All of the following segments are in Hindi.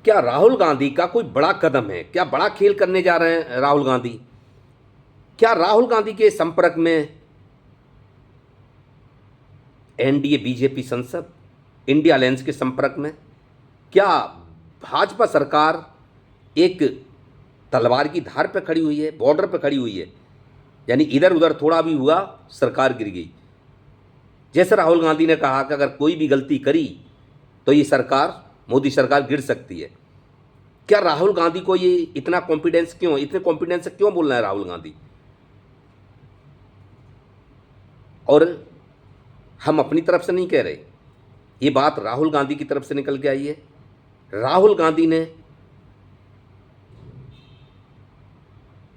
क्या राहुल गांधी का कोई बड़ा कदम है? क्या बड़ा खेल करने जा रहे हैं राहुल गांधी? क्या राहुल गांधी के संपर्क में एनडीए बीजेपी संसद, इंडिया अलायंस के संपर्क में? क्या भाजपा सरकार एक तलवार की धार पर खड़ी हुई है, बॉर्डर पर खड़ी हुई है? यानी इधर उधर थोड़ा भी हुआ सरकार गिर गई। जैसे राहुल गांधी ने कहा कि अगर कोई भी गलती करी तो ये सरकार, मोदी सरकार गिर सकती है। क्या राहुल गांधी को ये इतना कॉन्फिडेंस क्यों, इतने कॉन्फिडेंस से क्यों बोल रहे हैं राहुल गांधी? और हम अपनी तरफ से नहीं कह रहे, ये बात राहुल गांधी की तरफ से निकल के आई है। राहुल गांधी ने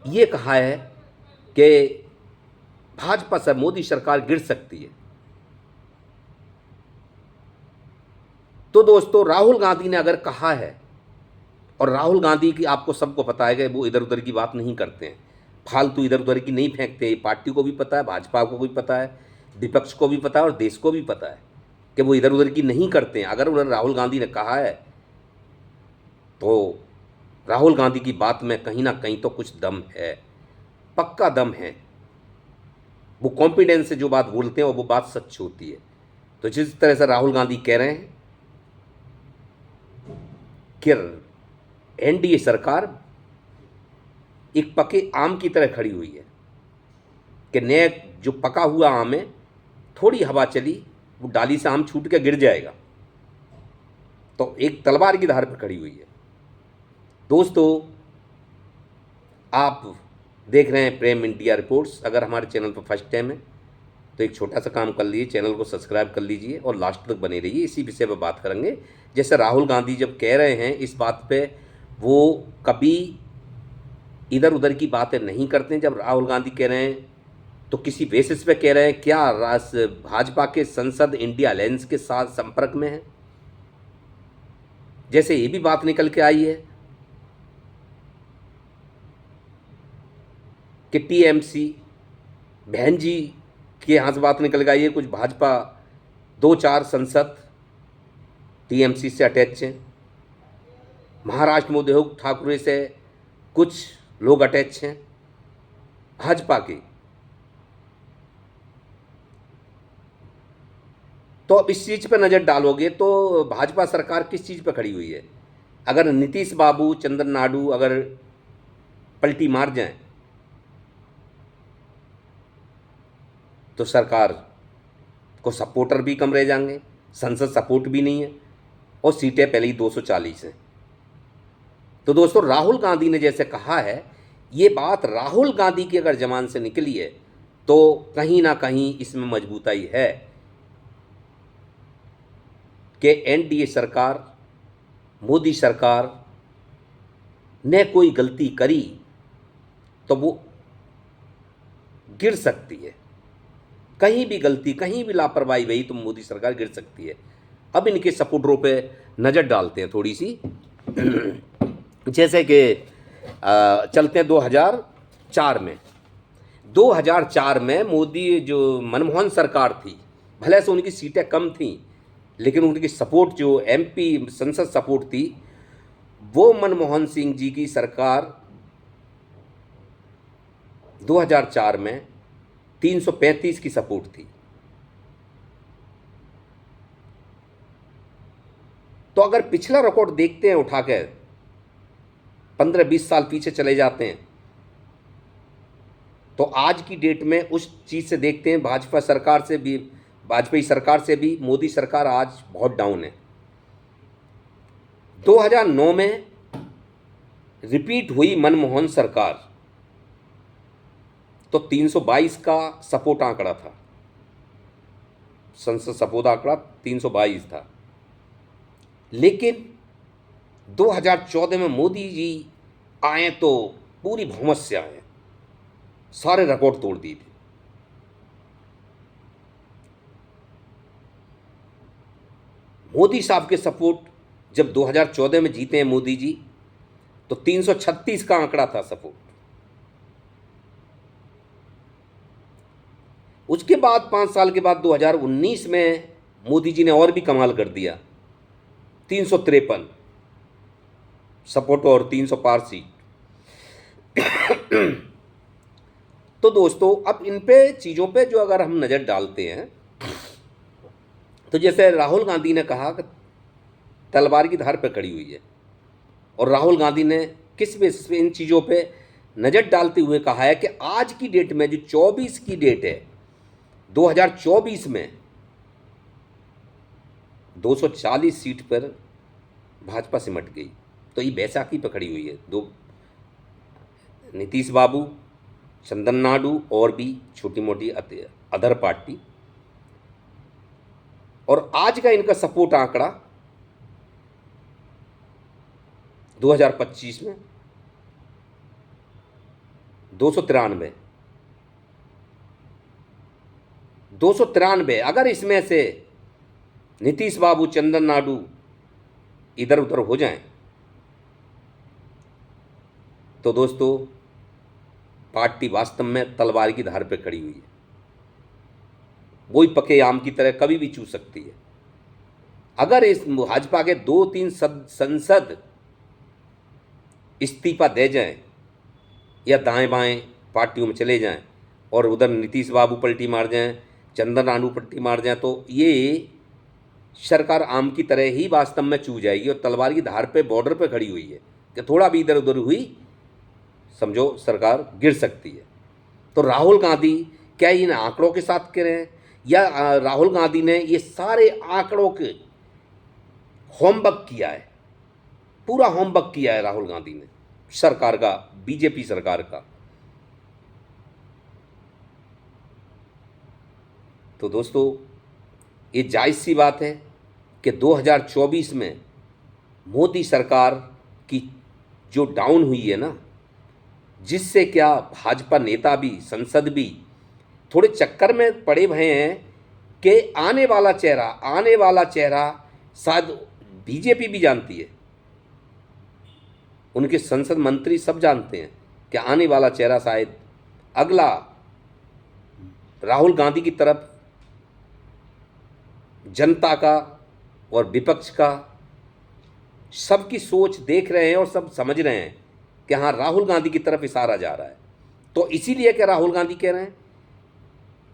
ये कहा है कि भाजपा से मोदी सरकार गिर सकती है। तो दोस्तों, राहुल गांधी ने अगर कहा है, और राहुल गांधी की आपको सबको पता है कि वो इधर उधर की बात नहीं करते हैं, फालतू इधर उधर की नहीं फेंकते। पार्टी को भी पता है, भाजपा को भी पता है, विपक्ष को भी पता है और देश को भी पता है कि वो इधर उधर की नहीं करते हैं। अगर उन्होंने राहुल गांधी ने कहा है तो राहुल गांधी की बात में कहीं ना कहीं तो कुछ दम है, पक्का दम है। वो कॉन्फिडेंस से जो बात बोलते हैं वो बात सच होती है। तो जिस तरह से राहुल गांधी कह रहे हैं कि एनडीए सरकार एक पके आम की तरह खड़ी हुई है, कि नया जो पका हुआ आम है, थोड़ी हवा चली वो डाली से आम छूट के गिर जाएगा, तो एक तलवार की धार पर खड़ी हुई है। दोस्तों, आप देख रहे हैं प्रेम इंडिया रिपोर्ट्स। अगर हमारे चैनल पर फर्स्ट टाइम है तो एक छोटा सा काम कर लीजिए, चैनल को सब्सक्राइब कर लीजिए और लास्ट तक बने रहिए। इसी विषय पर बात करेंगे। जैसे राहुल गांधी जब कह रहे हैं इस बात पे, वो कभी इधर उधर की बातें नहीं करते हैं। जब राहुल गांधी कह रहे हैं तो किसी बेसिस पे कह रहे हैं। क्या भाजपा के संसद इंडिया अलायंस के साथ संपर्क में है? जैसे ये भी बात निकल के आई है कि टीएमसी बहन जी के यहाँ से बात निकल के आई है, कुछ भाजपा 2-4 संसद टीएमसी से अटैच हैं। महाराष्ट्र में उद्धव ठाकरे से कुछ लोग अटैच हैं भाजपा के। तो अब इस चीज़ पर नज़र डालोगे तो भाजपा सरकार किस चीज़ पर खड़ी हुई है? अगर नीतीश बाबू, चंद्र नायडू अगर पलटी मार जाएं तो सरकार को सपोर्टर भी कम रह जाएंगे, संसद सपोर्ट भी नहीं है और सीटें पहले ही 240 हैं। तो दोस्तों, राहुल गांधी ने जैसे कहा है, ये बात राहुल गांधी की अगर जबान से निकली है तो कहीं ना कहीं इसमें मजबूताई है कि एनडीए सरकार, मोदी सरकार ने कोई गलती करी तो वो गिर सकती है। कहीं भी गलती, कहीं भी लापरवाही रही तो मोदी सरकार गिर सकती है। अब इनके सपोर्टरों पे नज़र डालते हैं थोड़ी सी। जैसे कि चलते हैं 2004 में। 2004 में मोदी, जो मनमोहन सरकार थी, भले से उनकी सीटें कम थीं लेकिन उनकी सपोर्ट, जो एमपी संसद सपोर्ट थी, वो मनमोहन सिंह जी की सरकार 2004 में 335 की सपोर्ट थी। तो अगर पिछला रिकॉर्ड देखते हैं उठा कर, 15-20 साल पीछे चले जाते हैं तो आज की डेट में उस चीज़ से देखते हैं, भाजपा सरकार से भी, वाजपेयी सरकार से भी मोदी सरकार आज बहुत डाउन है। 2009 में रिपीट हुई मनमोहन सरकार तो 322 का सपोर्ट आंकड़ा था, संसद सपोर्ट आंकड़ा 322 था। लेकिन 2014 में मोदी जी आए तो पूरी बहुमत से आए, सारे रिकॉर्ड तोड़ दिए थे। मोदी साहब के सपोर्ट जब 2014 में जीते हैं मोदी जी तो 336 का आंकड़ा था सपोर्ट। उसके बाद 5 साल के बाद 2019 में मोदी जी ने और भी कमाल कर दिया, 353। सपोर्ट और 300 पार सीट। तो दोस्तों अब इन पे चीज़ों पे जो अगर हम नज़र डालते हैं, तो जैसे राहुल गांधी ने कहा कि तलवार की धार पे खड़ी हुई है, और राहुल गांधी ने किस बेसिस पे इन चीज़ों पे नज़र डालते हुए कहा है कि आज की डेट में जो 24 की डेट है, 2024 में 240 सीट पर भाजपा सिमट गई। तो ये बैसाखी पे खड़ी हुई है, दो नीतीश बाबू, चंदन नाडू और भी छोटी मोटी अदर पार्टी, और आज का इनका सपोर्ट आंकड़ा 2025 में 293। 293 अगर इसमें से नीतीश बाबू, चंदन नाडू इधर उधर हो जाएं, तो दोस्तों पार्टी वास्तव में तलवार की धार पे खड़ी हुई है। वही पके आम की तरह कभी भी चूस सकती है। अगर इस भाजपा के 2-3 संसद इस्तीफा दे जाएं या दाएं बाएं पार्टियों में चले जाएं और उधर नीतीश बाबू पलटी मार जाएं, चंदन नाडू पलटी मार जाएं, तो ये सरकार आम की तरह ही वास्तव में चूस जाएगी और तलवार की धार पे बॉर्डर पे खड़ी हुई है कि थोड़ा भी इधर उधर हुई समझो सरकार गिर सकती है। तो राहुल गांधी क्या इन आंकड़ों के साथ कह रहे हैं, या राहुल गांधी ने ये सारे आंकड़ों के होमवर्क किया है, पूरा होमवर्क किया है राहुल गांधी ने सरकार का, बीजेपी सरकार का। तो दोस्तों ये जायज़ सी बात है कि 2024 में मोदी सरकार की जो डाउन हुई है ना, जिससे क्या भाजपा नेता भी, संसद भी थोड़े चक्कर में पड़े हुए हैं कि आने वाला चेहरा शायद बीजेपी भी जानती है, उनके संसद मंत्री सब जानते हैं कि आने वाला चेहरा शायद अगला राहुल गांधी की तरफ जनता का और विपक्ष का सबकी सोच देख रहे हैं और सब समझ रहे हैं कि हाँ राहुल गांधी की तरफ इशारा जा रहा है। तो इसीलिए क्या राहुल गांधी कह रहे हैं,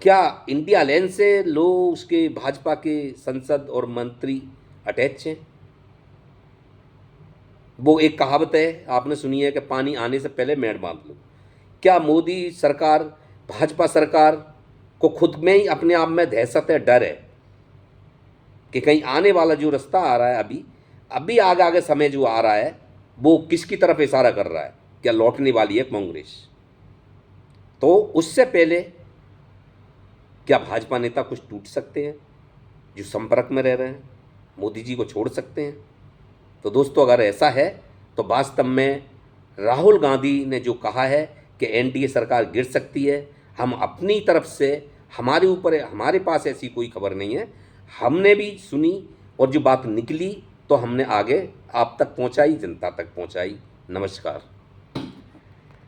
क्या इंडिया अलायंस से लोग उसके भाजपा के संसद और मंत्री अटैच हैं। वो एक कहावत है, आपने सुनी है कि पानी आने से पहले मेड़ बांध लो। क्या मोदी सरकार, भाजपा सरकार को खुद में ही अपने आप में दहशत है, डर है कि कहीं आने वाला जो रास्ता आ रहा है, अभी आगे समय जो आ रहा है, वो किसकी तरफ इशारा कर रहा है, क्या लौटने वाली है कांग्रेस। तो उससे पहले क्या भाजपा नेता कुछ टूट सकते हैं जो संपर्क में रह रहे हैं, मोदी जी को छोड़ सकते हैं। तो दोस्तों अगर ऐसा है तो वास्तव में राहुल गांधी ने जो कहा है कि एनडीए सरकार गिर सकती है, हम अपनी तरफ से, हमारे पास ऐसी कोई खबर नहीं है, हमने भी सुनी और जो बात निकली तो हमने आगे आप तक पहुंचाई, जनता तक पहुंचाई। नमस्कार।